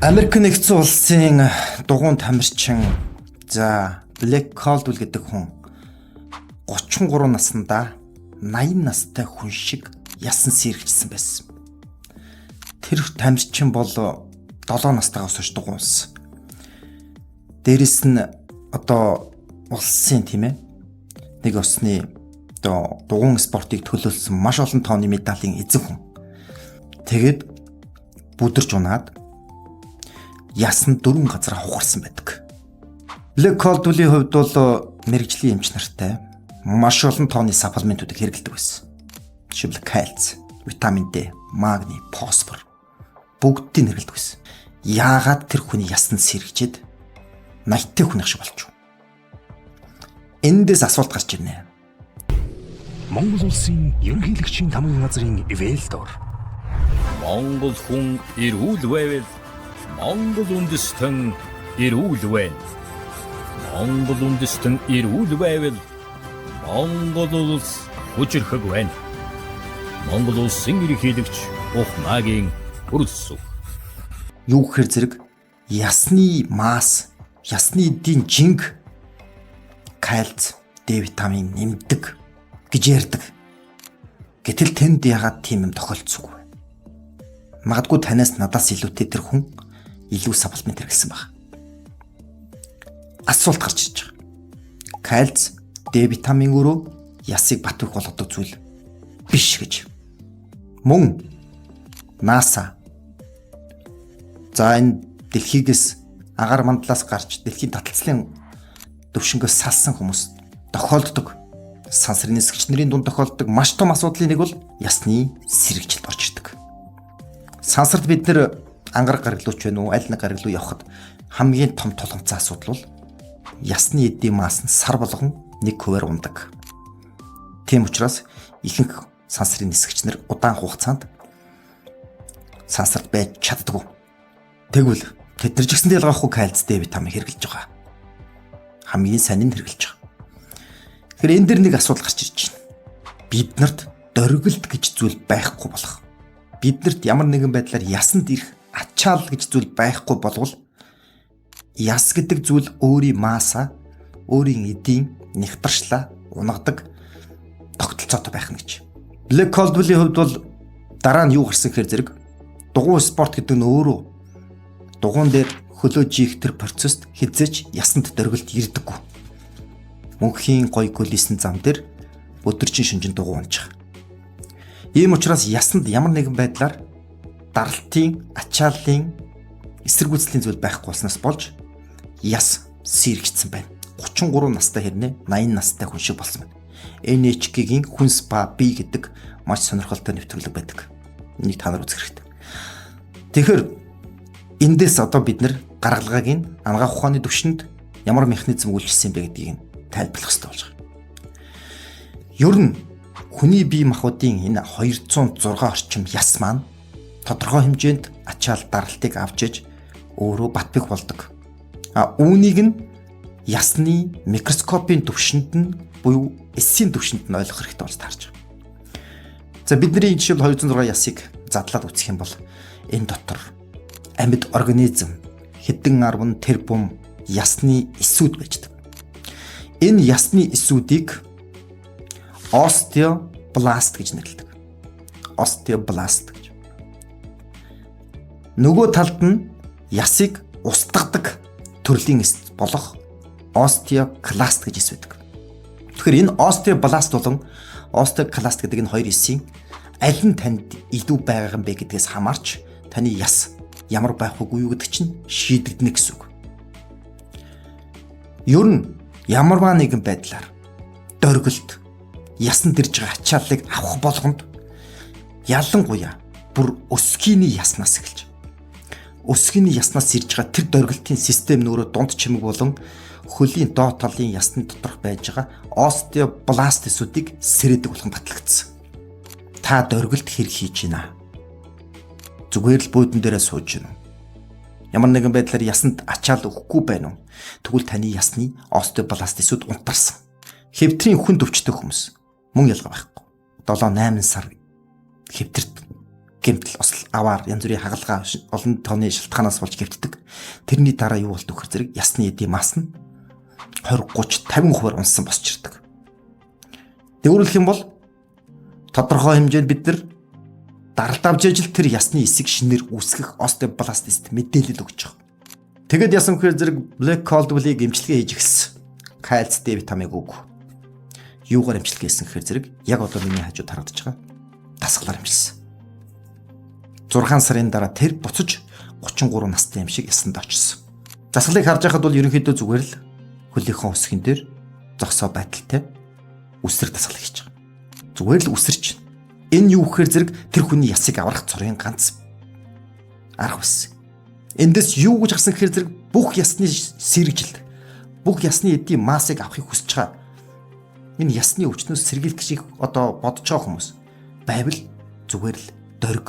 Америк нэгдсэн улсын дугуйн тамирчин Блэк Колдвелл гэдэг хүн 33 наснда 80 настай хүн шиг ясан сэргийжсэн байсан. Тэр тамирчин бол 7 настайгаас хойш дугуйн улс. Дээрэс нь улсын тийм ээ нэг усны дугуйн спортыг төлөөлсөн маш олон тооны медалийн эзэн хүн. Тэгээд бүдэрч унаад ясан 4 газар хугарсан байдаг. Блэк Колдвеллийн хувьд бол мэрэгжлийн эмч нартай маш олон тооны саплементүүдийг хэрэглэдэг байсан. Жишээлбэл кальц, витамин D, магний, фосфор бүгдийг хэрэглэдэг байсан. Яагаад тэр хүний ясанд сэргийчээд 80-тай хүн шиг болчих вэ? Эндээс асуулт гарч ирнэ. Монгол улсын ерөнхийлөгчийн тамгын газрын ивэлдор. Монгол хүн эрүүл байвал Монгол үндэстэн эрүүл байна. Монгол үндэстэн эрүүл байвал Монгол улс хүчрхэг байна. Монгол улсын ерөнхийлөгч Ухмаагийн хүрэлцв. Юу гэхээр зэрэг ясны мас, ясны эдийн жинг кальц, D витамин нэмдэг гэж ярьдаг. Гэтэл тэнд ягаад тийм юм тохиолдсоогүй? Магадгүй танаас надаас илүүтэй тэр хүн илүү саплемент хэрэглэсэн баг. Асуулт гарч ирж байгаа. Кальц, D витамин өөрөө ясыг бат бөх болгодог зүйл биш гэж. Мөн NASA энэ дэлхийгээс агаар мандлаас гарч дэлхийн таталцлын төвшнгөөс салсан хүмүүс тохиолддог сансрын нисгчнэрийн дунд тохиолддог маш том асуудлын нэг бол ясны сэргийжилт орж ирдэг. Сансарт бид нэр ангараг гаргалууч байна уу, аль нэг гаргалуу явахад хамгийн том тулгамцсан асуудал бол ясны эдийн мас нь сар болгон 1% ундаг. Тийм учраас ихэнх сансрын нисгчнэр удаан хугацаанд сансарт байж чаддаггүй. Тэгвэл тэд нар ч гэсэндээ ялгаахгүй кальц, D витамин хэрэглэж байгаа. Хамгийн сайн нь хэрэглэж байгаа. Тэгэхээр энэ дэр нэг асуудал гарч ирж байна. Биднэрт дөргөлт гэж зүйл байхгүй болох. Биднэрт ямар нэгэн байдлаар ясанд ирэх ачаал гэж зүйл байхгүй болвол яс гэдэг зүйл өөрийн мааса, өөрийн эдийн нэгтаршлаа унагадаг тогтолцоотой байх нь гэж. Блэк Колдвеллийн хувьд бол дараа нь юу гарсан гэхээр зэрэг дугуй спорт гэдэг нь өөрөө дугуйн дээр хөлөө жиих тэр процесст хязгаарч ясанд дөргөлт ирдэггүй. Мөнхийн гой гөлийсэн зам дээр өдөржин шүнжин дугуй унж байгаа. Ийм учраас ясанд ямар нэгэн байдлаар даралтын, ачааллын эсэргүүцлийн зүйл байхгүй болсноос болж яс сэргийцсэн байна. 33 настай хэрнээ 80 настай хүн шиг болсон байна. NHK-гийн хүн спа бий гэдэг маш сонирхолтой нэвтрүүлэг байдаг. Энийг та нар үзэх хэрэгтэй. Тэгэхээр эндээс бид нэр гаргалгааг ангаах ухааны түвшинд ямар механизм үйлчилсэн бэ гэдгийг тайлбарлах хэрэгтэй болж байгаа. Ер нь хүний бие махбодын энэ 206 орчим яс маань тодорхой хэмжээнд ачаал даралтыг авч иж өөрөө бат бэх болдог. Үүнийг нь ясны микроскопын түвшинд нь буюу эсийн түвшинд нь ойлгох хэрэгтэй болж таарч байгаа. Бидний жишээл 206 ясыг задлаад үзэх юм бол энэ дотор амьд организм хэдэн 10 тэрбум ясны эсүүд байждаг. Энэ ясны эсүүдийг остеобласт гэж нэрлэдэг. Остеобласт гэж. Нөгөө талд нь ясыг устгадаг төрлийн эс болох остеокласт гэж эс байдаг. Тэгэхээр энэ остеобласт болон остеокласт гэдэг энэ хоёр эсийн аль нь танд илүү байгаа юм бэ гэдгээс хамаарч таны яс ямар байх үгүй юу гэдэг чинь шийдэгдэнэ гэсэн үг. Ер нь ямарваа нэгэн байдлаар дөргөлт ясанд ирж байгаа ачааллыг авах болгонд ялангуяа бүр өсгийний яснаас эхэлж өсгийний яснаас ирж байгаа тэр дөргөлтийн систем нөрөө дунд чимэг болон хөлийн доод талын ясны доторх байж байгаа остеобласт эсүүдийг сэрээдэг болгон батлагдсан. Та дөргөлт хэрэг хийж байна. Зүгээр л буудан дээрээ сууж байна. Ямар нэгэн байдлаар ясанд ачаал өгөхгүй байна уу? Тэгвэл таны ясны остеобласт эсүүд унтарсан. Хэвтрийн хүн төвчтэй хүмүүс мөн ялгаа байхгүй. 7-8 сар хэвтэрт гэмтэл, осол, аваар, янз бүрийн хагалгаа, олон тооны шалтгаанаас болж гэмтдэг. Тэрний дараа юу болдог вэ зэрэг ясны эдийн масс нь 20, 30, 50% унсан босч ирдэг. Өөрөлдөх юм бол тодорхой хэмжээнд бид нар даралт авч ижил тэр ясны эсэг шинээр үүсгэх остеобластист мэдээлэл өгч байгаа. Тэгэд ясан гэхээр зэрэг Black Coldwell-ийг эмчилгээ хийж эхэлсэн. Кальц, Д витаминыг өг. Юугаар эмчилгээ хийсэн гэхээр зэрэг яг одоо миний хажууд харагдаж байгаа дасгалаар эмчилсэн. 6 сарын дараа тэр буцаж 33 настай юм шиг ясанд очсон. Дасгалыг харж байхад бол ерөнхийдөө зүгээр л хөлийнхөө өсгөн дээр зогсоо байдалтай үсрэг дасгал хийж байгаа. Зүгээр л үсэрч. Энэ юу гэхээр зэрэг тэр хүний ясыг аврах цорын ганц арга байсан. Эндээс юу гэж гарсан гэхээр зэрэг бүх ясны сэргижилт, бүх ясны эдийн массыг авахыг хүсэж байгаа. Энэ ясны өвчнөөс сэргийлэх шиг одоо бодож байгаа хүмүүс байвал зүгээр л дөрг.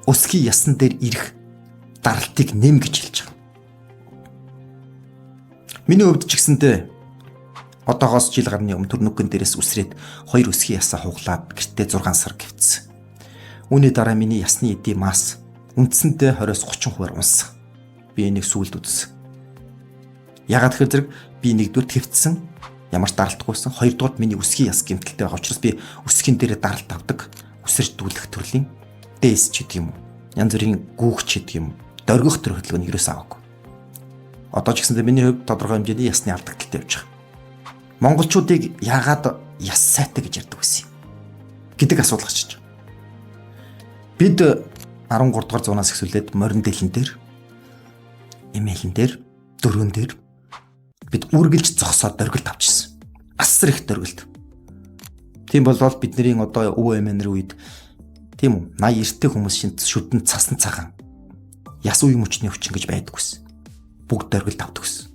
Өсгийн ясан дээр ирэх даралтыг нэм гэж хэлж байгаа. Миний хувьд ч гэсэндээ одоогоос жил гарны өмнө төрнөгөн дээрээс үсрээд 2 өсгийн ясаа хуглаад гэртээ 6 сар гэвцсэн. Үүний дараа миний ясны эдийн масс үндсэндээ 20-30% унсан. Би энийг сүлд үзсэн. Ягаад гэхээр зэрэг би нэгдүгээр твцсэн, ямар ч даралтгүйсэн. Хоёрдугаар миний өсгийн яс гэмтэлтэй байгаа учраас би өсгийн дээрээ даралт авдаг, үсэрч дүүлэх төрлийн дэс ч гэдэг юм уу. Янз бүрийн гүүгч гэдэг юм. Дөргөх төр хөдөлгөөний ерөөс аваагүй. Одоо ч гэсэндээ миний хувьд тодорхой хэмжээний ясны алдагдaltaй явж байгаа. Монголчуудыг яагаад яс сайтай гэж ярьдаг вэ гэдэг асуудал гарч иж байгаа. Бид 13 дугаар зуунаас эхлээд морин дэлэн дээр, эмээлэн дээр, дөрөн дээр бид үргэлж зогсоод дөргөлт авчихсан. Асар их дөргөлт. Тийм болвол бидний одоо өвөө эмээнэр үед тийм үү 80 эрттэй хүмүүс шинэ шүдэн цасан цагаан яс үе мөчний өвчин гэж байдаггүйсэн. Бүгд дөргөлт авдаг гэсэн.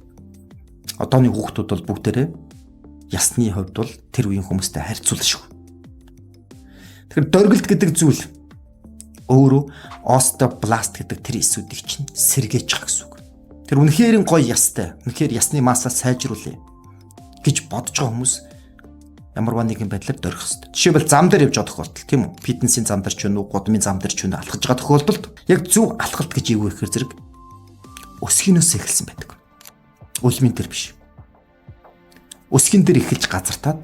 Одооны хүүхдүүд бол бүгдээрээ ясны хувьд бол тэр үеийн хүмүүстэй харьцуулна шүү. Тэгэхээр дөргөлт гэдэг зүйл өөрөө остеобласт гэдэг тэр эсүүдийг чинь сэргээж байгаа гэсэн үг. Тэр үнэхээр гоё ястай, үнэхээр ясны массаа сайжруулъя гэж бодож байгаа хүмүүс ямарваа нэгэн байдлаар дөрөх хэрэгтэй. Жишээлбэл зам дээр явж байгаа тохиолдолд тийм үү? Фитнесийн зам дээр ч юм уу, гудамжийн зам дээр ч юм уу алхаж байгаа тохиолдолд яг зөв алхалт гэж юу вэ гэхээр зэрэг өсгийнөөс эхэлсэн байдаг. Үлмийн дээр биш. Өсгөн дээр эхэлж газартаад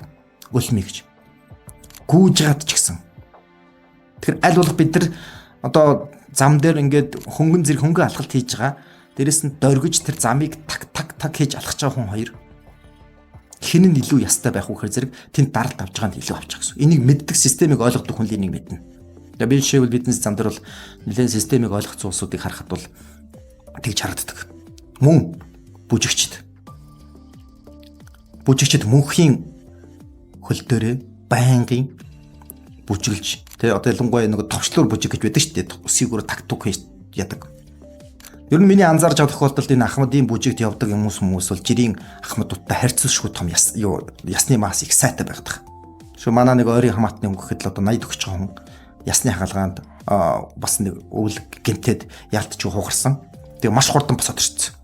үлмий гэж гүүж гад ч гэсэн. Тэгэхээр аль болох бид нар одоо зам дээр ингээд хөнгөн зэрэг хөнгөн алхалт хийж байгаа. Дээрэс нь дөргиж тэр замыг так хийж алхаж байгаа хүн хоёр хэн нь илүү ястай байх вэ гэхээр зэрэг тэнд даралт авч байгаа нь илүү авч байгаа гэсэн. Энийг мэддэг системийг ойлгодог хүн л энийг мэднэ. Тэгээ би жишээлбэл бизнес зам дээр бол нэлээд системийг ойлгоцсон улсуудыг харахад бол тэгж харагддаг. Мөн бүжигчд мөнхийн хөл дээрээ байнгын бүжиглж тэ одоо ялангуяа нэг товчлуур бүжиг гэж байдаг шүү дээ. Өсгийгөөр тактук хийж ядаг. Ер нь миний анзаарж байгаа тохиолдолд энэ ахмадын бүжигт явдаг хүмүүс бол жирийн ахмадуудтай харьцуулшгүй том ясны масс их сайтай байдаг. Шүү манай нэг ойрын хамаатны өнгөхэд л одоо 80 төгсөж байгаа хүн ясны хагалгаанд бас нэг өвөл гэмтээд ялтж хугарсан. Тэгээ маш хурдан босоод ирсэн.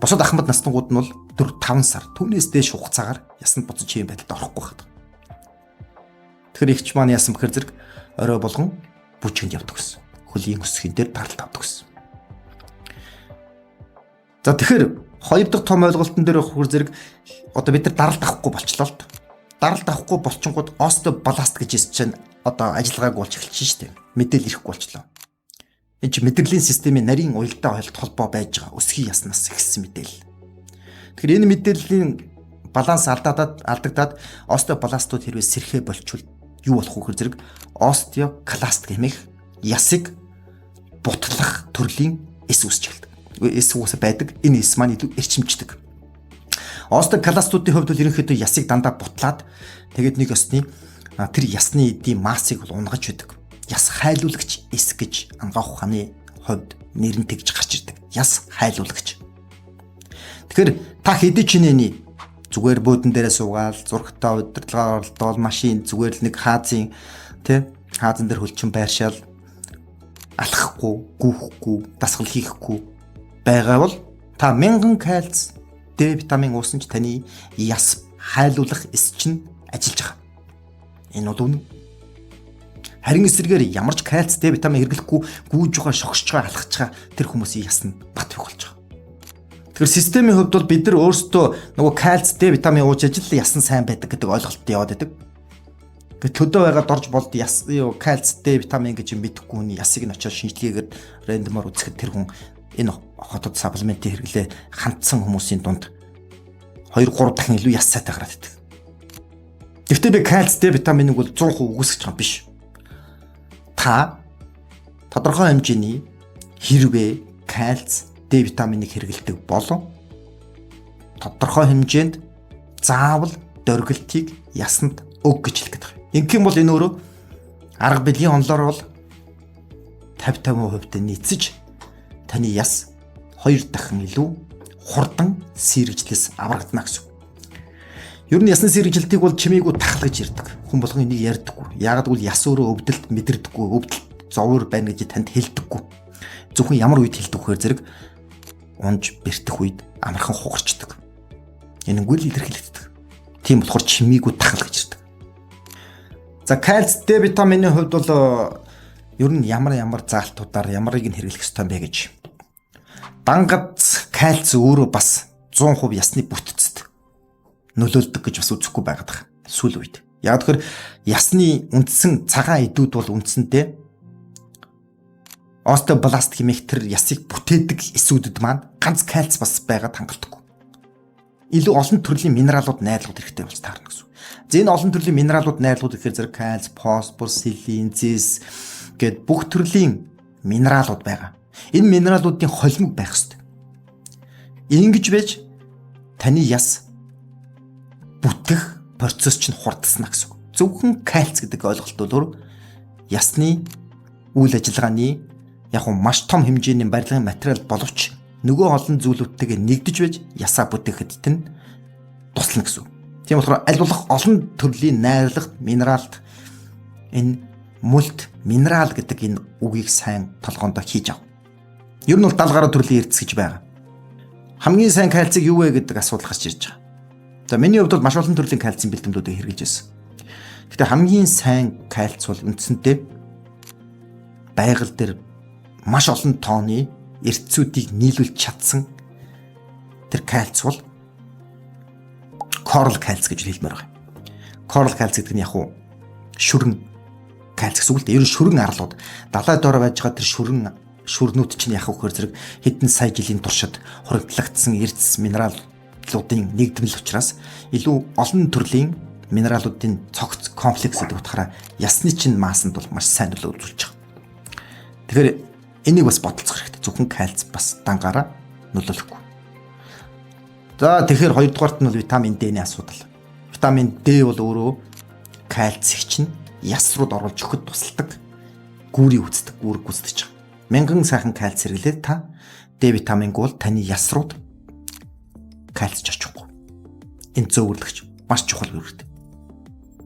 Босоод ахмад настангууд нь бол 4-5 сар түүнээс дээш хугацаагаар ясанд буцаж ийм байдалд орохгүй байна. Тэгэхээр ихч маань яасан бэхэр зэрэг орой болгон бүжигэнд явдаг гэсэн. Хөлийн өсгөн дээр даралт авдаг гэсэн. За тэгэхээр хоёр дахь том ойлголтын дээр хөр зэрэг одоо бид нар даралт авахгүй болчлоо л. Даралт авахгүй болчингууд остеобласт гэж хэлж чинь одоо ажиллагааг болж эхэлж штэ. Мэдээл ирэхгүй болчлоо. Энэ чинь мэдрэлийн системийн нарийн уялдаа холбоо байж байгаа өсгийн яснаас ихсэн мэдээлэл. Тэгэхээр энэ мэдээллийн баланс алдагдаад остеобластууд хэрвээ сэрхээ болчвол юу болох вэ зэрэг остеокласт гэмэх ясыг бутгалах төрлийн эс үүсч эхэлдэг. Эс үүсэ байдаг. Энэ эс маань илүү эрчимждэг. Остеокластуудын хувьд бол ерөнхийдөө ясыг дандаа бутлаад тэгээд нэг ёсны тэр ясны эдийн массыг бол унгаж байдаг. Яс хайлуулагч эс гэж ангаах ухааны хувьд нэр нь тэгж гарч ирдэг. Яс хайлуулагч. Тэгэхээр та хэдий ч нэний зүгээр буудан дээрээ суугаал зургатаа удирдлагаар оролдоол машин зүгээр л нэг хаазын дээр хөлчин байршаал алхахгүй, гүүхгүй, дасгал хийхгүй байгаа бол та 1000 кальц Д витамин уусан ч таны яс хайлуулах эс чинь ажиллаж байгаа. Энэ бол үнэн. Харин эсрэгээр ямар ч кальц, Д витамин хэрэглэхгүй гүйж байгаа, шогсож байгаа, алхаж байгаа тэр хүмүүсийн яс нь бат бих болж байгаа. Тэгэхээр системийн хувьд бол бид нар өөрсдөө нөгөө кальц, Д витамин ууж ажил яс нь сайн байдаг гэдэг ойлголтод яваад байдаг. Гэтэл төдөө байгаад орж болд яс кальц, Д витамин гэж юм мэдэхгүй хүний ясыг нь очиод шинжилгээгээр рандомор үзэхэд тэр хүн энэ хотод саплементийн хэрэглээ хандсан хүмүүсийн дунд 2-3 дахин илүү яс сайтай гараад идэг. Гэхдээ би кальц, Д витаминыг бол 100% үгүйсгэж байгаа юм биш. Та тодорхой хэмжээний хэрвээ кальц, Д витаминыг хэрэглэдэг болон тодорхой хэмжээнд заавал дөргөлтийг ясанд өг гэж хэлэх гэдэг. Ингэм бол энэ өөрөө арга биеийн онлоор бол 50-50% нийцэж таны яс 2 дахин илүү хурдан сэргэжлээс аврагдана гэсэн. Ер нь ясны сэргэжилтийг бол чимээгүй тахал гэж ярьдаг. Хүн болгон энийг ярьдаггүй. Яагаад гэвэл яс өөрөө өвдөлт мэдэрдэггүй, өвдөлт зовөр байна гэж танд хэлдэггүй. Зөвхөн ямар үед хэлдэг вэхээр зэрэг унж бэртэх үед амархан хугарчдаг. Энэнгүү л илэрхийлэгддэг. Тийм болохоор чимээгүй тахал гэж ярьдаг. За кальц, Д витамины хувьд бол ер нь ямар заалтуудаар ямарыг нь хэрэглэх ёстой бэ гэж. Дангац кальц өөрөө бас 100% ясны бүтцэд нөлөөлдөг гэж бас үзэхгүй байгаад байна. Сүүл үед. Яг тэгэхээр ясны үндсэн цагаан эдүүд бол үндсэндээ остеобласт хэмээх тэр ясыг бүтээдэг эсүүдэд маань ганц кальц бас байгаад хангалтгүй. Илүү олон төрлийн минералууд, найрлууд хэрэгтэй болж таарна гэсэн. За энэ олон төрлийн минералууд, найрлууд гэхээр зэрэг кальц, фосфор, селен, зис гэд бүх төрлийн минералууд байгаа. Энэ минералуудын холимог байх ёстой. Ингэж байж таны яс бүтгэх процесс чинь хурдсна гэсэн. Зөвхөн кальц гэдэг ойлголт бол ясны үйл ажиллагааны яг маш том хэмжээний барилгын материал боловч нөгөө олон зүйлүүдтэйгээ нэгдэж байж ясаа бүтээхэд тэн туслана гэсэн. Тийм болохоор аль болох олон төрлийн найрлагт, минералд энэ мульт минерал гэдэг энэ үгийг сайн толгоондоо хийж ав. Ер нь бол 70 гаруй төрлийн эрдэс гэж байгаа. Хамгийн сайн кальцийг юу вэ гэдэг асуудал гарч ирж байгаа. За миний хувьд бол маш олон төрлийн кальцийн бэлтгэлүүдийг хэрэгжилж байсан. Гэхдээ хамгийн сайн кальц бол үндсэндээ байгаль дээр маш олон тооны эрдэсүүдийг нийлүүлж чадсан тэр кальц бол корал кальц гэж хэлмээр байгаа. Корал кальц гэдэг нь яг уу шүрэн кальц гэсэн үг л дээ. Ер нь шүрэн арлууд далай доор байж байгаа тэр шүрнүүд чинь яг хөөр зэрэг хэдэн сая жилийн туршид хоригдлагдсан эрдэс минералуудын нэгдмэл учраас илүү олон төрлийн минералуудын цогц комплекс гэдэг утгаараа ясны чинь маасанд бол маш сайн нөлөө үзүүлж байгаа. Тэгэхээр энийг бас бодолцох хэрэгтэй. Зөвхөн кальц бас дангаараа нөлөөлөхгүй. За тэгэхээр хоёрдугаарт нь бол витамин D-ний асуудал. Витамин D бол өөрөө кальцийг чинь яс руу оруулж өгөхөд тусалдаг гүүрийг үүсдэг, үүрэг гүйцэтгэж байгаа. Мянган сайхан кальц хэрэглээд та D витаминг бол таны яс руу кальц очихгүй. Энэ зөвөрлөгч маш чухал үүрэгтэй.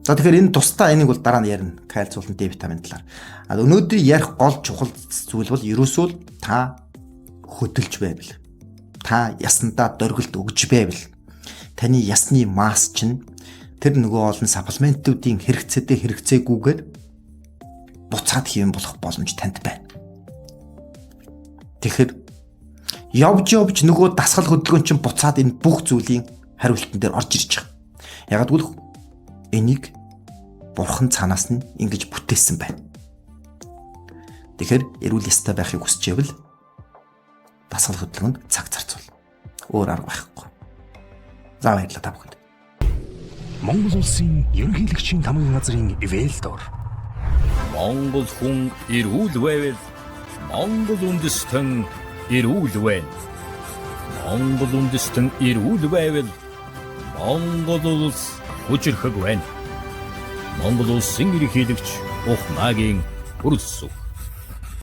За тэгэхээр энэ тусдаа энийг бол дараа нь ярина. Кальц болон D витамин талаар. Өнөөдөр ярих гол чухал зүйл бол ерөөсөө та хөдөлж байвал, та ясандаа дөргөлт өгж байвал таны ясны масс чинь тэр нөгөө олон саплементүүдийн хэрэгцээтэй хэрэгцээгүйгээр буцаад хийм болох боломж танд байна. Тэгэхээр явж нөгөө дасгал хөдөлгөөн чинь буцаад энэ бүх зүйлийн хариултан дээр орж ирж байгаа. Яг гэвэл энийг бурхан цаанаас нь ингэж бүтээсэн байна. Тэгэхээр эрүүл ястай байхыг хүсчээвэл дасгал хөдөлгөөнд цаг зарцуул. Өөр арга байхгүй. За баярлалаа та бүхэнд. Монгол улсын ерөнхийлөгчийн тамгын газрын Ивэлдор. Монгол хүн эрүүл байвал Монгол үндэстэн эрүүл байна. Монгол үндэстэн эрүүл байвал Монгол улс хүчрхэг байна. Монгол улсын ерөнхийлөгч Ухмаагийн Хүрэлцэг.